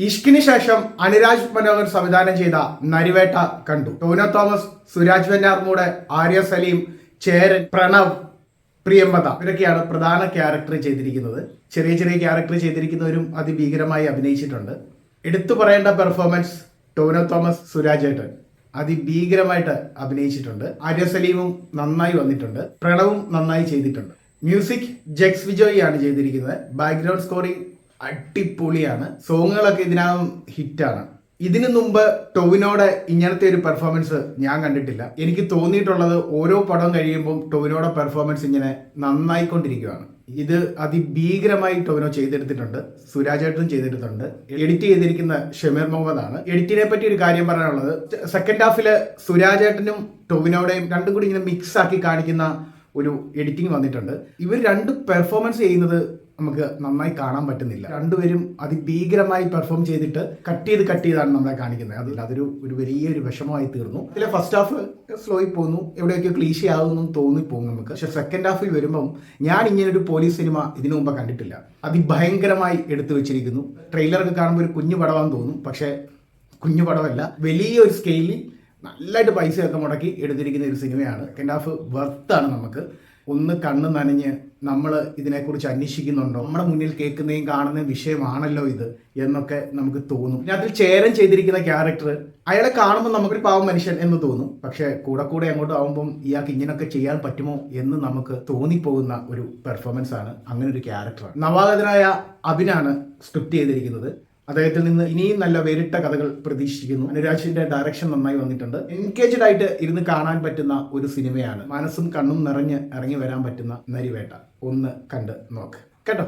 ഇഷ്കിന് ശേഷം അനുരാജ് മനോഹർ സംവിധാനം ചെയ്ത നരിവേട്ട കണ്ടു. ടോവിനോ തോമസ്, സുരാജ് വെഞ്ഞാറമൂട്, ആര്യ സലീം, ചേരൻ, പ്രണവ്, പ്രിയംവദ ഇവരൊക്കെയാണ് പ്രധാന ക്യാരക്ടർ ചെയ്തിരിക്കുന്നത്. ചെറിയ ചെറിയ ക്യാരക്ടർ ചെയ്തിരിക്കുന്നവരും അതിഭീകരമായി അഭിനയിച്ചിട്ടുണ്ട്. എടുത്തു പറയേണ്ട പെർഫോമൻസ് ടോവിനോ തോമസ്, സുരാജ് ഏട്ടൻ അതിഭീകരമായിട്ട് അഭിനയിച്ചിട്ടുണ്ട്. ആര്യ സലീമും നന്നായി വന്നിട്ടുണ്ട്. പ്രണവും നന്നായി ചെയ്തിട്ടുണ്ട്. മ്യൂസിക് ജെക്സ് വിജോയ് ആണ് ചെയ്തിരിക്കുന്നത്. ബാക്ക്ഗ്രൗണ്ട് സ്കോറിംഗ് അടിപൊളിയാണ്. സോങ്ങുകളൊക്കെ ഇതിനകം ഹിറ്റാണ്. ഇതിനു മുമ്പ് ടൊവിനോയുടെ ഇങ്ങനത്തെ ഒരു പെർഫോമൻസ് ഞാൻ കണ്ടിട്ടില്ല. എനിക്ക് തോന്നിയിട്ടുള്ളത് ഓരോ പടം കഴിയുമ്പോൾ ടൊവിനോയുടെ പെർഫോമൻസ് ഇങ്ങനെ നന്നായിക്കൊണ്ടിരിക്കുകയാണ്. ഇത് അതിഭീകരമായി ടൊവിനോ ചെയ്തെടുത്തിട്ടുണ്ട്. സുരാജേട്ടനും ചെയ്തെടുത്തിട്ടുണ്ട്. എഡിറ്റ് ചെയ്തിരിക്കുന്ന ഷമീർ മുഹമ്മദ് ആണ്. എഡിറ്റിനെ പറ്റി ഒരു കാര്യം പറയാനുള്ളത്, സെക്കൻഡ് ഹാഫില് സുരാജേട്ടനും ടൊവിനോയുടെയും രണ്ടും കൂടി ഇങ്ങനെ മിക്സ് ആക്കി കാണിക്കുന്ന ഒരു എഡിറ്റിംഗ് വന്നിട്ടുണ്ട്. ഇവർ രണ്ട് പെർഫോമൻസ് ചെയ്യുന്നത് നമുക്ക് നന്നായി കാണാൻ പറ്റുന്നില്ല. രണ്ടുപേരും അതിഭീകരമായി പെർഫോം ചെയ്തിട്ട് കട്ട് ചെയ്താണ് നമ്മളെ കാണിക്കുന്നത്. അതൊരു വലിയൊരു വിഷമമായി തീർന്നു. ഇതിലെ ഫസ്റ്റ് ഹാഫ് സ്ലോയിൽ പോകുന്നു, എവിടെയൊക്കെ ക്ലീശ ആകുന്നു തോന്നിപ്പോകും നമുക്ക്. പക്ഷെ സെക്കൻഡ് ഹാഫിൽ വരുമ്പം ഞാൻ ഇങ്ങനൊരു പോലീസ് സിനിമ ഇതിനു മുമ്പ് കണ്ടിട്ടില്ല. അതിഭയങ്കരമായി എടുത്തു വെച്ചിരിക്കുന്നു. ട്രെയിലറൊക്കെ കാണുമ്പോൾ ഒരു കുഞ്ഞു പടമാണെന്ന് തോന്നും, പക്ഷേ കുഞ്ഞു പടമല്ല, വലിയൊരു സ്കെയിലിൽ നല്ലതായിട്ട് പൈസയൊക്കെ മുടക്കി എടുത്തിരിക്കുന്ന ഒരു സിനിമയാണ്. സെക്കൻഡ് ഹാഫ് വർത്താണ്. നമുക്ക് ഒന്ന് കണ്ണ് നനഞ്ഞ് നമ്മൾ ഇതിനെക്കുറിച്ച് അന്വേഷിക്കുന്നുണ്ടോ, നമ്മുടെ മുന്നിൽ കേൾക്കുന്നതും കാണുന്നതും വിഷയമാണല്ലോ ഇത് എന്നൊക്കെ നമുക്ക് തോന്നും. അതിൽ ചേരൻ ചെയ്തിരിക്കുന്ന ക്യാരക്ടർ, അയാളെ കാണുമ്പോൾ നമുക്കൊരു പാവം മനുഷ്യൻ എന്ന് തോന്നും. പക്ഷേ കൂടെ അങ്ങോട്ട് ആകുമ്പം ഇയാൾക്ക് ഇങ്ങനെയൊക്കെ ചെയ്യാൻ പറ്റുമോ എന്ന് നമുക്ക് തോന്നിപ്പോകുന്ന ഒരു പെർഫോമൻസ് ആണ്. അങ്ങനെ ഒരു ക്യാരക്ടറാണ്. നവാഗതനായ അഭിനാണ് സ്ക്രിപ്റ്റ് ചെയ്തിരിക്കുന്നത്. അദ്ദേഹത്തിൽ നിന്ന് ഇനിയും നല്ല വേറിട്ട കഥകൾ പ്രതീക്ഷിക്കുന്നു. അനുരാജിന്റെ ഡയറക്ഷൻ നന്നായി വന്നിട്ടുണ്ട്. എൻഗേജ്ഡ് ആയിട്ട് ഇരുന്ന് കാണാൻ പറ്റുന്ന ഒരു സിനിമയാണ്. മനസ്സും കണ്ണും നിറഞ്ഞ് ഇറങ്ങി വരാൻ പറ്റുന്ന നരിവേട്ട. ഒന്ന് കണ്ട് നോക്ക് കേട്ടോ.